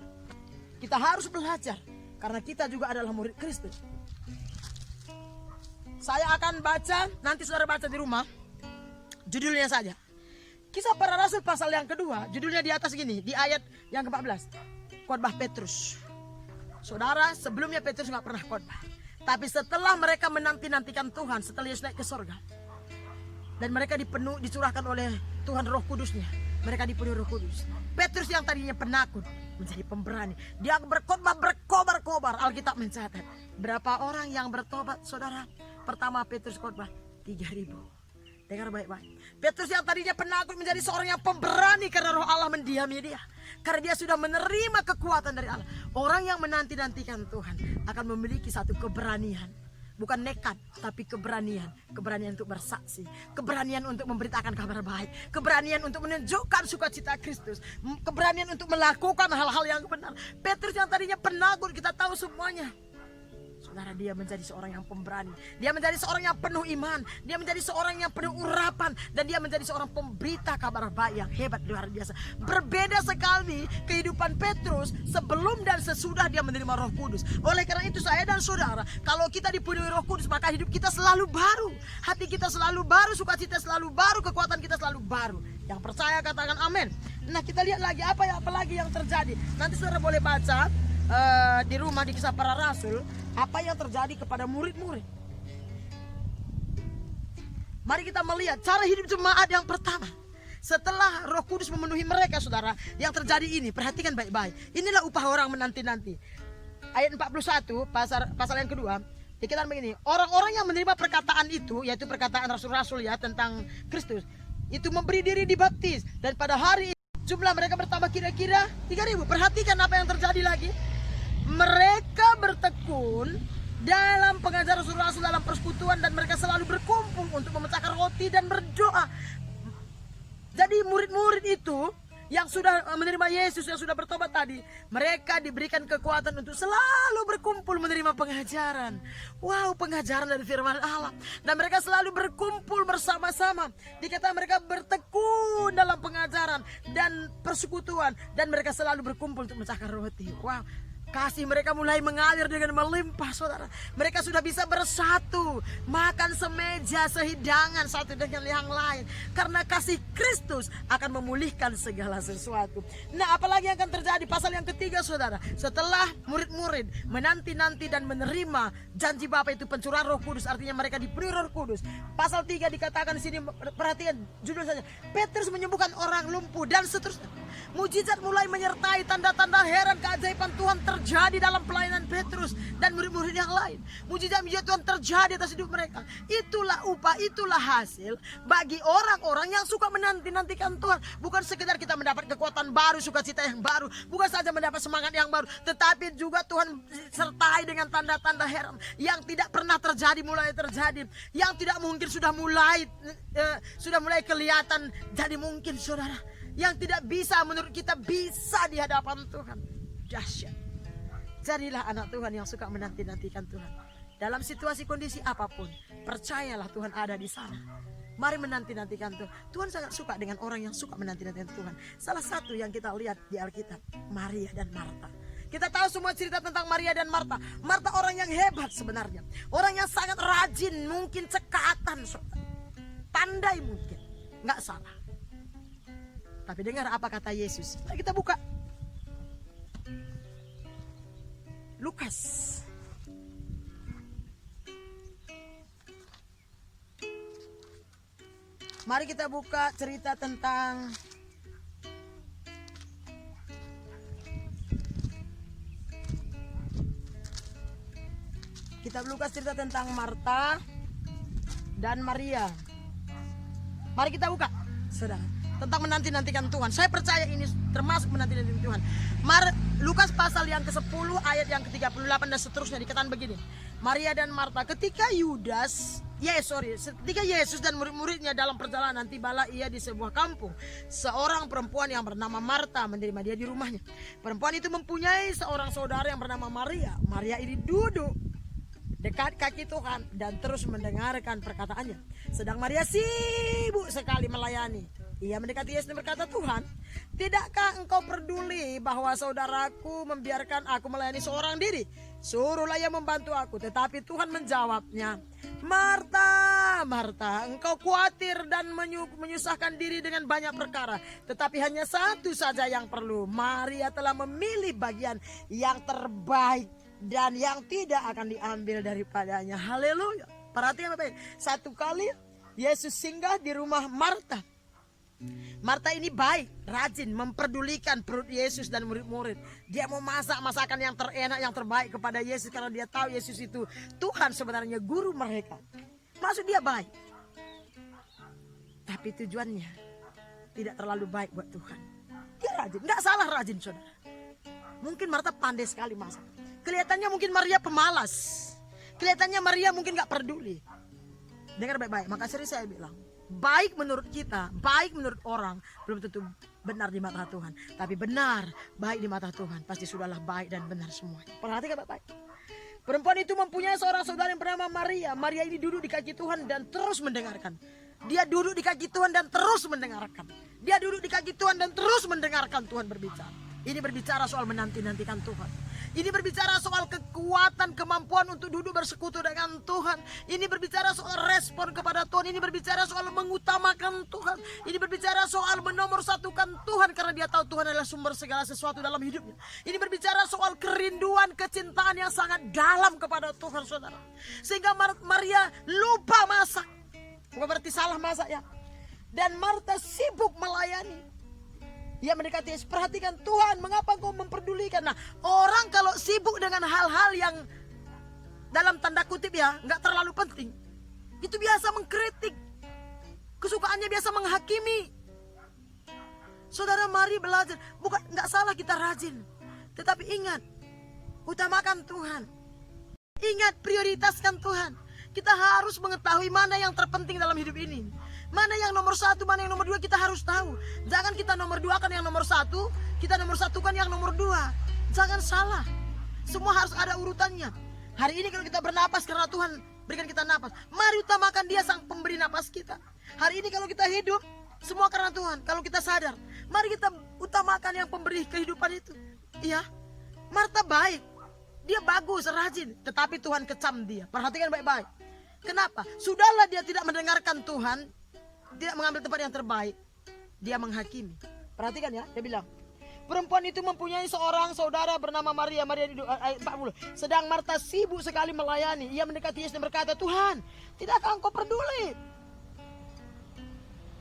Kita harus belajar, karena kita juga adalah murid Kristus. Saya akan baca, nanti saudara baca di rumah, judulnya saja. Kisah para rasul pasal yang kedua, judulnya di atas gini, di ayat yang ke-14. Khotbah Petrus. Saudara, sebelumnya Petrus gak pernah khotbah. Tapi setelah mereka menanti-nantikan Tuhan, setelah Yesus naik ke surga, Dan mereka dicurahkan oleh Tuhan Roh Kudusnya. Mereka dipenuhi Roh Kudus. Petrus yang tadinya penakut menjadi pemberani. Dia berkhotbah berkobar-kobar. Alkitab mencatat berapa orang yang bertobat, saudara? Pertama Petrus khotbah 3.000. Dengar baik-baik. Petrus yang tadinya penakut menjadi seorang yang pemberani karena Roh Allah mendiami dia. Karena dia sudah menerima kekuatan dari Allah. Orang yang menanti-nantikan Tuhan akan memiliki satu keberanian. Bukan nekat, tapi keberanian. Keberanian untuk bersaksi. Keberanian untuk memberitakan kabar baik. Keberanian untuk menunjukkan sukacita Kristus. Keberanian untuk melakukan hal-hal yang benar. Petrus yang tadinya penakut, kita tahu semuanya. Saudara, dia menjadi seorang yang pemberani. Dia menjadi seorang yang penuh iman. Dia menjadi seorang yang penuh urapan. Dan dia menjadi seorang pemberita kabar baik yang hebat, luar biasa. Berbeda sekali kehidupan Petrus sebelum dan sesudah dia menerima Roh Kudus. Oleh karena itu saya dan saudara, kalau kita dipenuhi Roh Kudus, maka hidup kita selalu baru. Hati kita selalu baru, sukacita selalu baru, kekuatan kita selalu baru. Yang percaya katakan amin. Nah, kita lihat lagi apa lagi yang terjadi. Nanti saudara boleh baca di rumah di Kisah Para Rasul apa yang terjadi kepada murid-murid. Mari kita melihat cara hidup jemaat yang pertama. Setelah Roh Kudus memenuhi mereka, saudara, yang terjadi ini, perhatikan baik-baik. Inilah upah orang menanti-nanti. Ayat 41 pasal yang kedua dikatakan begini, orang-orang yang menerima perkataan itu, yaitu perkataan rasul-rasul ya tentang Kristus, itu memberi diri dibaptis, dan pada hari jumlah mereka bertambah kira-kira 3.000. Perhatikan apa yang terjadi lagi. Mereka bertekun dalam pengajaran rasul-rasul, dalam persekutuan, dan mereka selalu berkumpul untuk memecahkan roti dan berdoa. Jadi murid-murid itu yang sudah menerima Yesus, yang sudah bertobat tadi, mereka diberikan kekuatan untuk selalu berkumpul menerima pengajaran. Wow, pengajaran dari firman Allah. Dan mereka selalu berkumpul bersama-sama. Dikatakan mereka bertekun dalam pengajaran dan persekutuan, dan mereka selalu berkumpul untuk memecahkan roti. Wow, kasih mereka mulai mengalir dengan melimpah, saudara. Mereka sudah bisa bersatu, makan semeja, sehidangan satu dengan yang lain. Karena kasih Kristus akan memulihkan segala sesuatu. Nah, apalagi yang akan terjadi? Pasal yang ketiga, saudara. Setelah murid-murid menanti-nanti dan menerima janji Bapa, itu pencurahan Roh Kudus, artinya mereka dipenuhi Roh Kudus. Pasal 3 dikatakan di sini, perhatikan judul saja, Petrus menyembuhkan orang lumpuh dan seterusnya. Mujizat mulai menyertai, tanda-tanda heran keajaiban Tuhan terjadi dalam pelayanan Petrus dan murid-murid yang lain. Mujizat-mujizat Tuhan terjadi atas hidup mereka. Itulah upah, itulah hasil bagi orang-orang yang suka menanti-nantikan Tuhan. Bukan sekedar kita mendapat kekuatan baru, sukacita yang baru, bukan saja mendapat semangat yang baru, tetapi juga Tuhan sertai dengan tanda-tanda heran yang tidak pernah terjadi mulai terjadi, yang tidak mungkin sudah mulai kelihatan jadi mungkin, saudara. Yang tidak bisa menurut kita bisa di hadapan Tuhan. Dahsyat. Jadilah anak Tuhan yang suka menanti-nantikan Tuhan. Dalam situasi kondisi apapun, percayalah Tuhan ada di sana. Mari menanti-nantikan Tuhan. Tuhan sangat suka dengan orang yang suka menanti-nantikan Tuhan. Salah satu yang kita lihat di Alkitab, Maria dan Marta. Kita tahu semua cerita tentang Maria dan Marta. Marta orang yang hebat sebenarnya. Orang yang sangat rajin, mungkin cekatan, pandai mungkin. Nggak salah. Tapi dengar apa kata Yesus. Mari kita buka Lukas. Mari kita buka cerita tentang kitab Lukas, cerita tentang Marta dan Maria. Mari kita buka, saudara. Tentang menanti-nantikan Tuhan. Saya percaya ini termasuk menanti-nantikan Tuhan. Lukas pasal yang ke-10 ayat yang ke-38 dan seterusnya dikatakan begini. Maria dan Marta, ketika Yesus dan murid-muridnya dalam perjalanan, tibalah ia di sebuah kampung. Seorang perempuan yang bernama Marta menerima dia di rumahnya. Perempuan itu mempunyai seorang saudara yang bernama Maria. Maria ini duduk dekat kaki Tuhan dan terus mendengarkan perkataannya. Sedang Maria sibuk sekali melayani. Ia mendekati Yesus dan berkata, Tuhan, tidakkah engkau peduli bahwa saudaraku membiarkan aku melayani seorang diri? Suruhlah ia membantu aku. Tetapi Tuhan menjawabnya, Marta, Marta, engkau khawatir dan menyusahkan diri dengan banyak perkara. Tetapi hanya satu saja yang perlu. Maria telah memilih bagian yang terbaik dan yang tidak akan diambil daripadanya. Haleluya. Perhatikan baik-baik. Satu kali Yesus singgah di rumah Marta. Marta ini baik, rajin, memperdulikan perut Yesus dan murid-murid. Dia mau masak masakan yang terenak, yang terbaik kepada Yesus, karena dia tahu Yesus itu Tuhan sebenarnya, guru mereka. Maksud dia baik, tapi tujuannya tidak terlalu baik buat Tuhan. Dia rajin, nggak salah rajin saudara. Mungkin Marta pandai sekali masak. Kelihatannya mungkin Maria pemalas. Kelihatannya Maria mungkin nggak peduli. Dengar baik-baik, maka sering saya bilang, baik menurut kita, baik menurut orang, belum tentu benar di mata Tuhan. Tapi benar, baik di mata Tuhan, pasti sudahlah baik dan benar semuanya. Perhatikan baik-baik. Perempuan itu mempunyai seorang saudara yang bernama Maria. Maria ini duduk di kaki Tuhan dan terus mendengarkan. Dia duduk di kaki Tuhan dan terus mendengarkan. Dia duduk di kaki Tuhan dan terus mendengarkan Tuhan berbicara. Ini berbicara soal menanti-nantikan Tuhan. Ini berbicara soal kekuatan, kemampuan untuk duduk bersekutu dengan Tuhan. Ini berbicara soal respon kepada Tuhan. Ini berbicara soal mengutamakan Tuhan. Ini berbicara soal menomorsatukan Tuhan, karena dia tahu Tuhan adalah sumber segala sesuatu dalam hidupnya. Ini berbicara soal kerinduan, kecintaan yang sangat dalam kepada Tuhan, saudara. Sehingga Maria lupa masak. Bukan berarti salah masak ya. Dan Marta sibuk melayani. Ia mendekati Yesus, perhatikan, Tuhan, mengapa kau memperdulikan? Nah, orang kalau sibuk dengan hal-hal yang dalam tanda kutip ya, nggak terlalu penting, itu biasa mengkritik. Kesukaannya biasa menghakimi. Saudara, mari belajar. Bukan, nggak salah kita rajin. Tetapi ingat, utamakan Tuhan. Ingat, prioritaskan Tuhan. Kita harus mengetahui mana yang terpenting dalam hidup ini. Mana yang nomor satu, mana yang nomor dua, kita harus tahu. Jangan kita nomor dua kan yang nomor satu, kita nomor satukan yang nomor dua. Jangan salah. Semua harus ada urutannya. Hari ini kalau kita bernapas karena Tuhan berikan kita napas, mari utamakan Dia sang pemberi napas kita. Hari ini kalau kita hidup, semua karena Tuhan. Kalau kita sadar, mari kita utamakan yang pemberi kehidupan itu. Iya, Marta baik, dia bagus, rajin, tetapi Tuhan kecam dia. Perhatikan baik-baik. Kenapa? Sudahlah dia tidak mendengarkan Tuhan, tidak mengambil tempat yang terbaik, dia menghakimi. Perhatikan ya, dia bilang, perempuan itu mempunyai seorang saudara bernama Maria. Maria di ayat 40. Sedang Marta sibuk sekali melayani. Ia mendekati Yesus dan berkata, Tuhan, tidakkah engkau peduli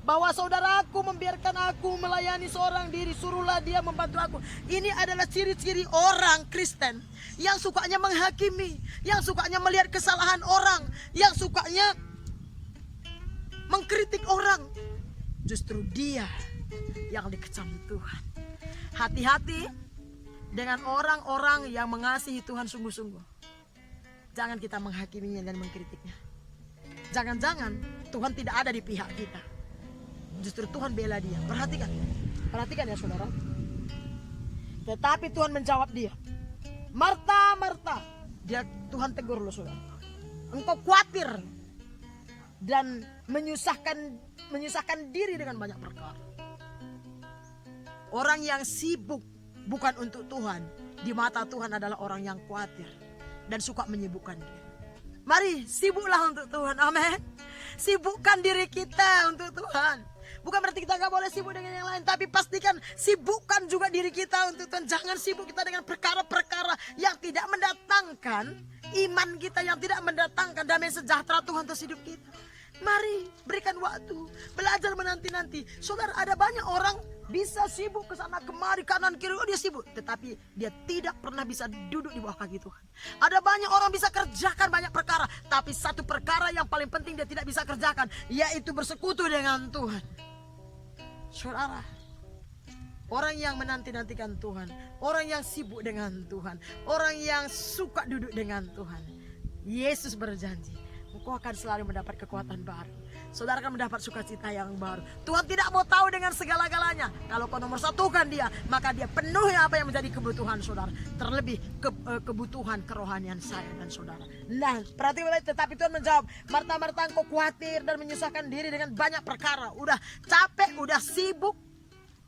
bahwa saudaraku membiarkan aku melayani seorang diri? Suruhlah dia membantu aku. Ini adalah ciri-ciri orang Kristen yang sukanya menghakimi, yang sukanya melihat kesalahan orang, yang sukanya mengkritik orang. Justru dia yang dikecam Tuhan. Hati-hati dengan orang-orang yang mengasihi Tuhan sungguh-sungguh. Jangan kita menghakiminya dan mengkritiknya. Jangan-jangan Tuhan tidak ada di pihak kita. Justru Tuhan bela dia. Perhatikan. Perhatikan ya saudara. Tetapi Tuhan menjawab dia, Marta, Marta. Tuhan tegur loh saudara. Engkau khawatir dan menyusahkan diri dengan banyak perkara. Orang yang sibuk bukan untuk Tuhan, di mata Tuhan adalah orang yang khawatir dan suka menyibukkan dia. Mari sibuklah untuk Tuhan, amin. Sibukkan diri kita untuk Tuhan. Bukan berarti kita gak boleh sibuk dengan yang lain, tapi pastikan sibukkan juga diri kita untuk Tuhan. Jangan sibuk kita dengan perkara-perkara yang tidak mendatangkan iman kita, yang tidak mendatangkan damai sejahtera Tuhan atas hidup kita. Mari berikan waktu, belajar menanti-nanti. Saudara, ada banyak orang bisa sibuk ke sana kemari, kanan kiri, dia sibuk, tetapi dia tidak pernah bisa duduk di bawah kaki Tuhan. Ada banyak orang bisa kerjakan banyak perkara, tapi satu perkara yang paling penting dia tidak bisa kerjakan, yaitu bersekutu dengan Tuhan. Saudara, orang yang menanti-nantikan Tuhan, orang yang sibuk dengan Tuhan, orang yang suka duduk dengan Tuhan, Yesus berjanji, engkau akan selalu mendapat kekuatan baru. Saudara akan mendapat sukacita yang baru. Tuhan tidak mau tahu dengan segala-galanya. Kalau kau nomor satukan dia, maka dia penuhi apa yang menjadi kebutuhan saudara. Terlebih kebutuhan kerohanian saya dan saudara. Nah, perhatikan, tetapi Tuhan menjawab, Marta, Marta, engkau khawatir dan menyusahkan diri dengan banyak perkara. Udah capek, udah sibuk.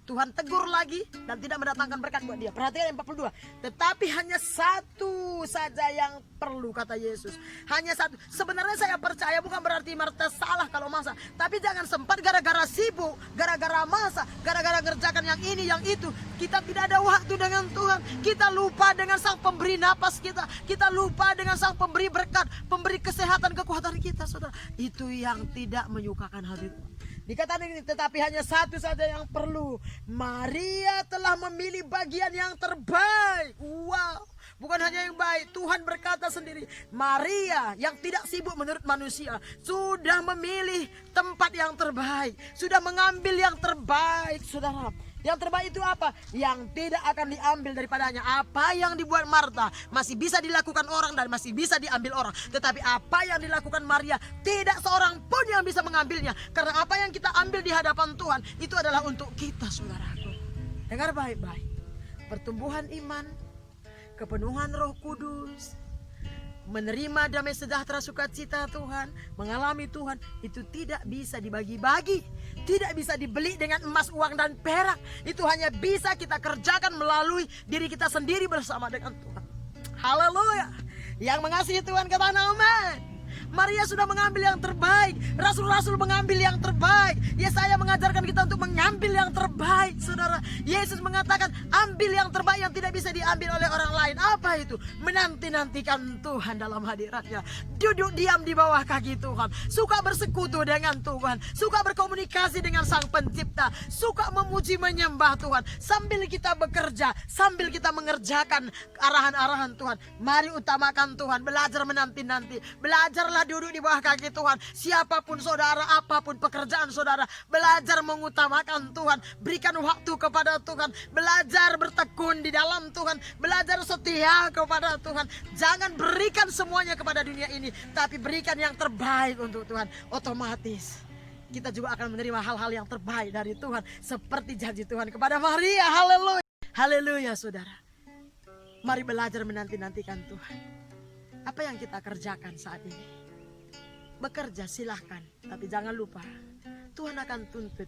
Tuhan tegur lagi dan tidak mendatangkan berkat buat dia. Perhatikan yang 42. Tetapi hanya satu saja yang perlu, kata Yesus. Hanya satu. Sebenarnya saya percaya bukan berarti Marta salah kalau masak. Tapi jangan sempat gara-gara sibuk, gara-gara masak, gara-gara ngerjakan yang ini, yang itu. Kita tidak ada waktu dengan Tuhan. Kita lupa dengan Sang Pemberi napas kita. Kita lupa dengan Sang Pemberi berkat, pemberi kesehatan, kekuatan kita, saudara. Itu yang tidak menyukakan hati Tuhan. Dikatakan ini, tetapi hanya satu saja yang perlu. Maria telah memilih bagian yang terbaik. Wow, bukan hanya yang baik. Tuhan berkata sendiri, Maria yang tidak sibuk menurut manusia sudah memilih tempat yang terbaik, sudah mengambil yang terbaik, saudara. Yang terbaik itu apa? Yang tidak akan diambil daripadanya. Apa yang dibuat Marta masih bisa dilakukan orang dan masih bisa diambil orang. Tetapi apa yang dilakukan Maria, tidak seorang pun yang bisa mengambilnya. Karena apa yang kita ambil di hadapan Tuhan, itu adalah untuk kita, saudaraku. Dengar baik-baik. Pertumbuhan iman, kepenuhan Roh Kudus, menerima damai sejahtera sukacita Tuhan, mengalami Tuhan, itu tidak bisa dibagi-bagi. Tidak bisa dibeli dengan emas, uang, dan perak. Itu hanya bisa kita kerjakan melalui diri kita sendiri bersama dengan Tuhan. Haleluya. Yang mengasihi Tuhan katakan amin. Maria sudah mengambil yang terbaik. Rasul-rasul mengambil yang terbaik. Yesaya mengajarkan kita untuk mengambil yang terbaik, saudara. Yesus mengatakan ambil yang terbaik yang tidak bisa diambil oleh orang lain. Apa itu? Menanti-nantikan Tuhan dalam hadiratnya. Duduk diam di bawah kaki Tuhan. Suka bersekutu dengan Tuhan. Suka berkomunikasi dengan Sang Pencipta. Suka memuji menyembah Tuhan. Sambil kita bekerja, sambil kita mengerjakan arahan-arahan Tuhan. Mari utamakan Tuhan. Belajar menanti-nanti. Belajarlah duduk di bawah kaki Tuhan. Siapapun saudara, apapun pekerjaan saudara, belajar mengutamakan Tuhan. Berikan waktu kepada Tuhan. Belajar bertekun di dalam Tuhan. Belajar setia kepada Tuhan. Jangan berikan semuanya kepada dunia ini, tapi berikan yang terbaik untuk Tuhan. Otomatis kita juga akan menerima hal-hal yang terbaik dari Tuhan, seperti janji Tuhan kepada Maria. Haleluya. Haleluya, saudara. Mari belajar menanti-nantikan Tuhan. Apa yang kita kerjakan saat ini? Bekerja silahkan, tapi jangan lupa Tuhan akan tuntut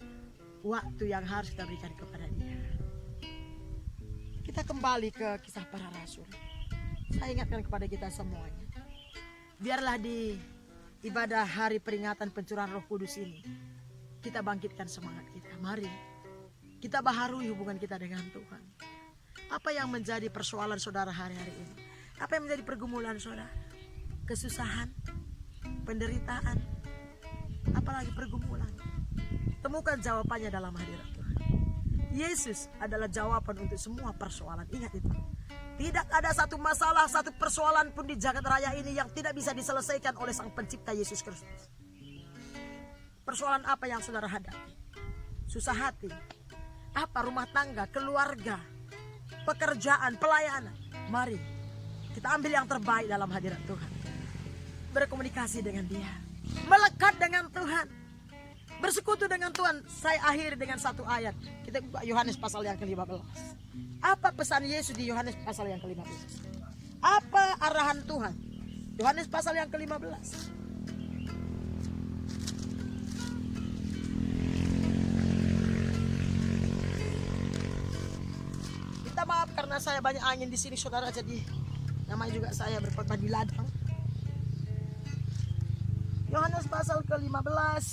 waktu yang harus kita berikan kepada Dia. Kita kembali ke kisah para rasul. Saya ingatkan kepada kita semuanya, biarlah di ibadah hari peringatan pencurahan Roh Kudus ini kita bangkitkan semangat kita. Mari kita baharui hubungan kita dengan Tuhan. Apa yang menjadi persoalan saudara hari-hari ini? Apa yang menjadi pergumulan saudara? Kesusahan, penderitaan, apalagi pergumulan. Temukan jawabannya dalam hadirat Tuhan. Yesus adalah jawaban untuk semua persoalan. Ingat itu. Tidak ada satu masalah, satu persoalan pun di jagat raya ini yang tidak bisa diselesaikan oleh Sang Pencipta Yesus Kristus. Persoalan apa yang saudara hadapi? Susah hati, apa, rumah tangga, keluarga, pekerjaan, pelayanan. Mari kita ambil yang terbaik dalam hadirat Tuhan. Berkomunikasi dengan Dia, melekat dengan Tuhan, bersekutu dengan Tuhan. Saya akhiri dengan satu ayat. Kita buka Yohanes pasal yang ke-15. Apa pesan Yesus di Yohanes pasal yang ke-15? Apa arahan Tuhan? Yohanes pasal yang ke-15. Minta maaf karena saya banyak angin di sini, saudara. Jadi namanya juga saya berkhotbah di ladang. Yohanes pasal ke-15.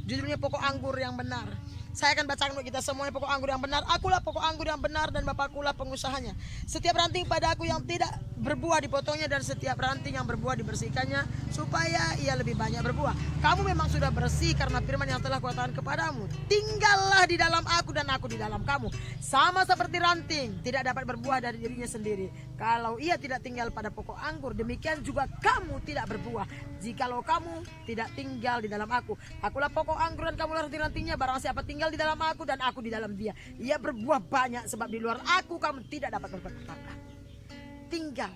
Judulnya pokok anggur yang benar. Saya akan bacakan untuk kita semuanya. Pokok anggur yang benar. Akulah pokok anggur yang benar dan Bapakkulah pengusahanya. Setiap ranting pada aku yang tidak berbuah dipotongnya, dan setiap ranting yang berbuah dibersihkannya, supaya ia lebih banyak berbuah. Kamu memang sudah bersih karena firman yang telah kuatakan kepadamu. Tinggallah di dalam aku dan aku di dalam kamu. Sama seperti ranting tidak dapat berbuah dari dirinya sendiri kalau ia tidak tinggal pada pokok anggur, demikian juga kamu tidak berbuah jikalau kamu tidak tinggal di dalam aku. Akulah pokok anggur dan kamulah ranting-rantingnya. Barang siapa tinggal di dalam aku dan aku di dalam dia, ia berbuah banyak, sebab di luar aku kamu tidak dapat berbuat apa-apa. Tinggal.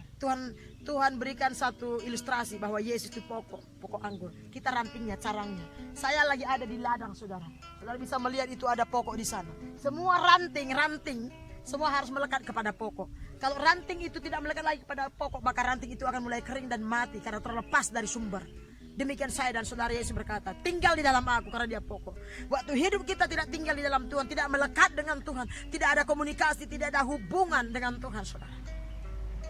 Tuhan berikan satu ilustrasi bahwa Yesus itu pokok anggur. Kita rantingnya, carangnya. Saya lagi ada di ladang, saudara. Saudara bisa melihat itu ada pokok di sana. Semua ranting semua harus melekat kepada pokok. Kalau ranting itu tidak melekat lagi kepada pokok, maka ranting itu akan mulai kering dan mati karena terlepas dari sumber. Demikian saya dan saudara Yesus berkata, tinggal di dalam aku karena dia pokok. Waktu hidup kita tidak tinggal di dalam Tuhan, tidak melekat dengan Tuhan, tidak ada komunikasi, tidak ada hubungan dengan Tuhan, saudara.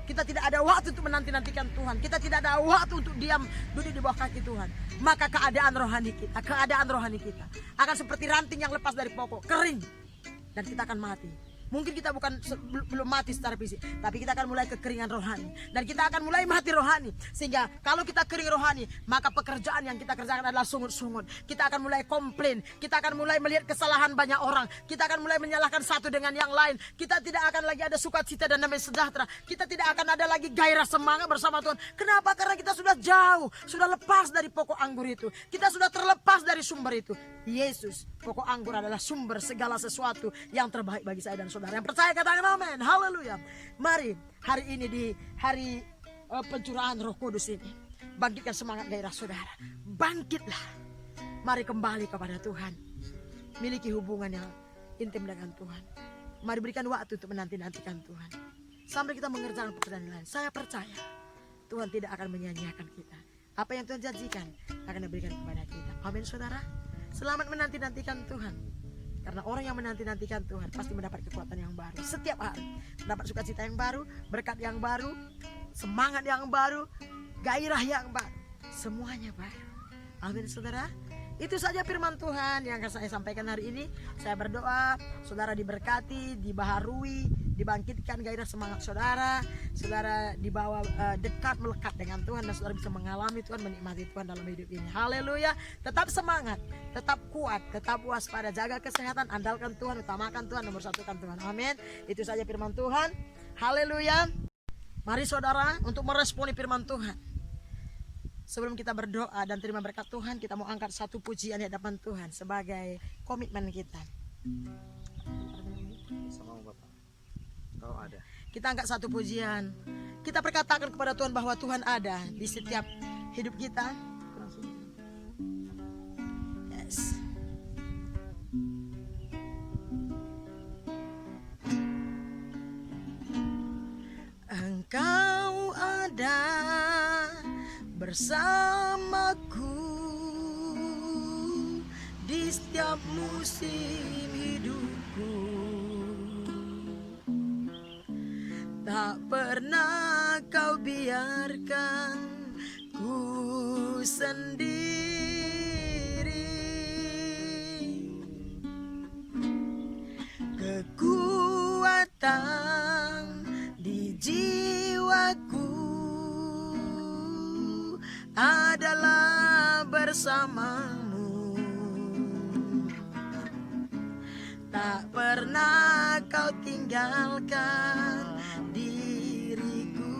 Kita tidak ada waktu untuk menanti-nantikan Tuhan. Kita tidak ada waktu untuk diam duduk di bawah kaki Tuhan. Maka keadaan rohani kita akan seperti ranting yang lepas dari pokok, kering, dan kita akan mati. Mungkin kita belum mati secara fisik, tapi kita akan mulai kekeringan rohani. Dan kita akan mulai mati rohani. Sehingga kalau kita kering rohani, maka pekerjaan yang kita kerjakan adalah sungut-sungut. Kita akan mulai komplain. Kita akan mulai melihat kesalahan banyak orang. Kita akan mulai menyalahkan satu dengan yang lain. Kita tidak akan lagi ada sukacita dan damai sejahtera. Kita tidak akan ada lagi gairah semangat bersama Tuhan. Kenapa? Karena kita sudah jauh, sudah lepas dari pokok anggur itu. Kita sudah terlepas dari sumber itu. Yesus, pokok anggur adalah sumber segala sesuatu yang terbaik bagi saya dan saudara. Yang percaya katakan amin. Haleluya. Mari hari ini di hari pencurahan Roh Kudus ini, bangkitkan semangat gairah saudara. Bangkitlah. Mari kembali kepada Tuhan. Miliki hubungan yang intim dengan Tuhan. Mari berikan waktu untuk menanti-nantikan Tuhan. Sampai kita mengerjakan pekerjaan lain. Saya percaya Tuhan tidak akan menyia-nyiakan kita. Apa yang Tuhan janjikan akan diberikan kepada kita. Amin saudara. Selamat menanti-nantikan Tuhan. Karena orang yang menanti-nantikan Tuhan pasti mendapat kekuatan yang baru. Setiap hari mendapat sukacita yang baru, berkat yang baru, semangat yang baru, gairah yang baru. Semuanya baru. Amin saudara. Itu saja firman Tuhan yang akan saya sampaikan hari ini. Saya berdoa saudara diberkati, dibaharui, dibangkitkan gairah semangat saudara. Saudara dibawa dekat, melekat dengan Tuhan, dan saudara bisa mengalami Tuhan, menikmati Tuhan dalam hidup ini. Haleluya. Tetap semangat, tetap kuat, tetap waspada, jaga kesehatan, andalkan Tuhan, utamakan Tuhan, nomor satukan Tuhan. Amin. Itu saja firman Tuhan. Haleluya. Mari saudara untuk meresponi firman Tuhan. Sebelum kita berdoa dan terima berkat Tuhan, kita mau angkat satu pujian di hadapan Tuhan sebagai komitmen kita. Sama Bapak. Kau ada. Kita angkat satu pujian. Kita perkatakan kepada Tuhan bahwa Tuhan ada di setiap hidup kita. Yes. Engkau ada bersamaku di setiap musim hidupku. Tak pernah kau biarkan ku sendiri. Kekuatan di jiwaku adalah bersamamu. Tak pernah kau tinggalkan diriku,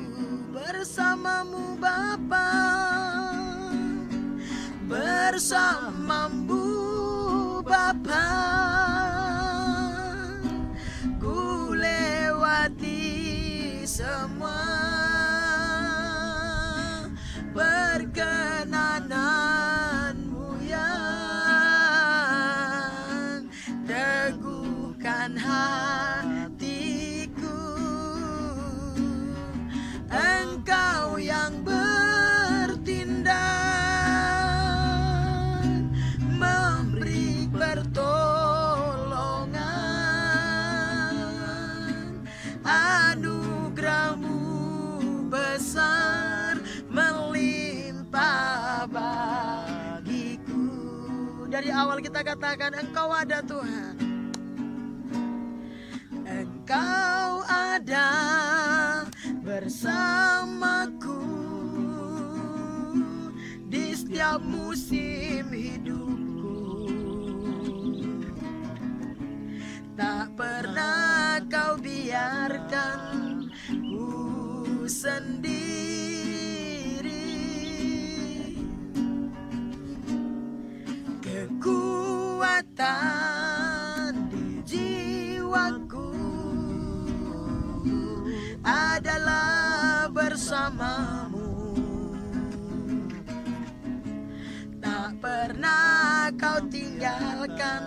bersamamu Bapa, bersamamu Bapa. Ku lewati semua perkenananmu yang teguhkan hatiku. Engkau yang bertindak, memberi pertolongan. Anugerahmu besar melimpah bagiku. Dari awal kita katakan Engkau ada Tuhan. Engkau ada bersamaku di setiap musim hidupku. Tak pernah kau biarkan ku sendiri. Kekuatan di jiwaku adalah bersamamu. Tak pernah kau tinggalkan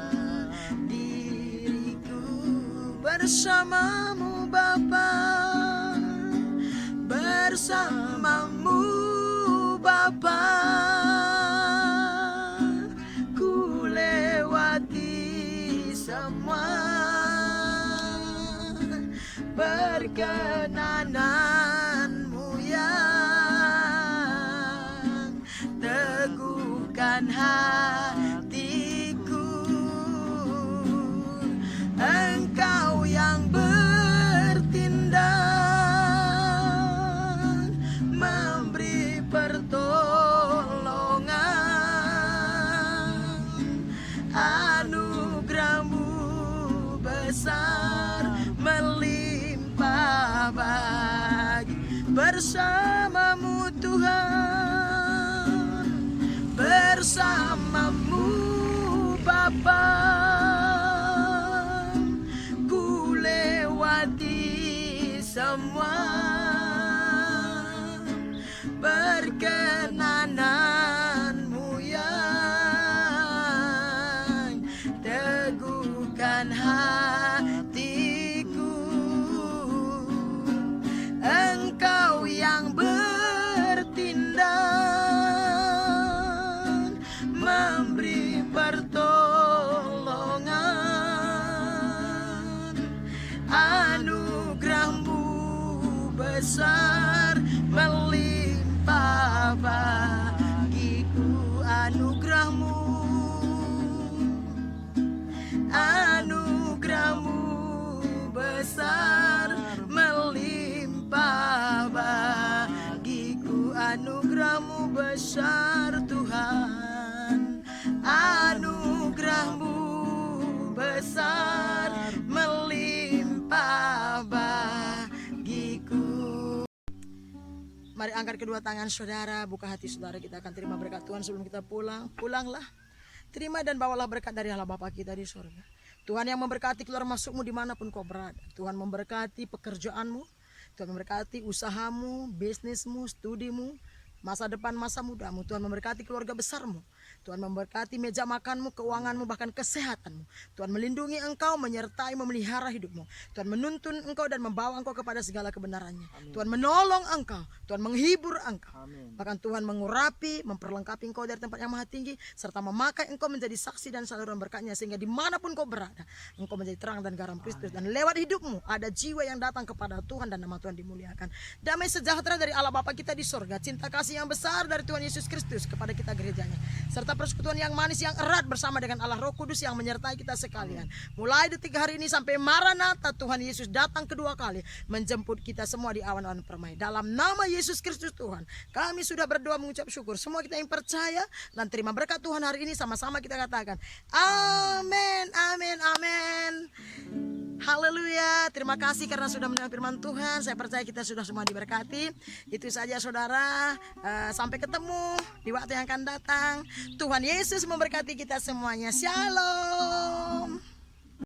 diriku, bersamamu Bapa, bersamamu Bapa. semua, perkenananmu yang teguhkan hatiku. Engkau yang bertindak, memberi pertolongan. Anugerahmu besar melimpah bagi bersamamu Tuhan, bersamamu Bapa. Ku lewati semua, perkenananmu yang teguhkan hatiku. Engkau yang bertindak, memberi pertolongan. Anugerahmu besar melimpah bagiku. Anugerahmu besar melimpah bagiku. Anugerahmu besar Tuhan, anugerahmu besar melimpah bagiku. Mari angkat kedua tangan saudara, buka hati saudara, kita akan terima berkat Tuhan sebelum kita pulang. Pulanglah, terima dan bawalah berkat dari Allah Bapa kita di surga. Tuhan yang memberkati keluar masukmu dimanapun kau berada. Tuhan memberkati pekerjaanmu, Tuhan memberkati usahamu, bisnismu, studimu, masa depan, masa mudamu. Tuhan memberkati keluarga besarmu. Tuhan memberkati meja makanmu, keuanganmu, bahkan kesehatanmu. Tuhan melindungi engkau, menyertai, memelihara hidupmu. Tuhan menuntun engkau dan membawa engkau kepada segala kebenarannya. Amin. Tuhan menolong engkau, Tuhan menghibur engkau. Amin. Bahkan Tuhan mengurapi, memperlengkapi engkau dari tempat yang maha tinggi, serta memakai engkau menjadi saksi dan saluran berkatnya, sehingga dimanapun kau berada, engkau menjadi terang dan garam Kristus. Dan lewat hidupmu ada jiwa yang datang kepada Tuhan dan nama Tuhan dimuliakan. Damai sejahtera dari Allah Bapa kita di sorga, cinta kasih yang besar dari Tuhan Yesus Kristus kepada kita gerejanya, serta persekutuan yang manis yang erat bersama dengan Allah Roh Kudus yang menyertai kita sekalian. Mulai detik hari ini sampai Maranatha, Tuhan Yesus datang kedua kali menjemput kita semua di awan-awan permai. Dalam nama Yesus Kristus Tuhan, kami sudah berdoa mengucap syukur. Semua kita yang percaya dan terima berkat Tuhan hari ini, sama-sama kita katakan amin, amin, amin. Haleluya. Terima kasih karena sudah mendengar firman Tuhan. Saya percaya kita sudah semua diberkati. Itu saja saudara. Sampai ketemu di waktu yang akan datang. Tuhan Yesus memberkati kita semuanya. Shalom.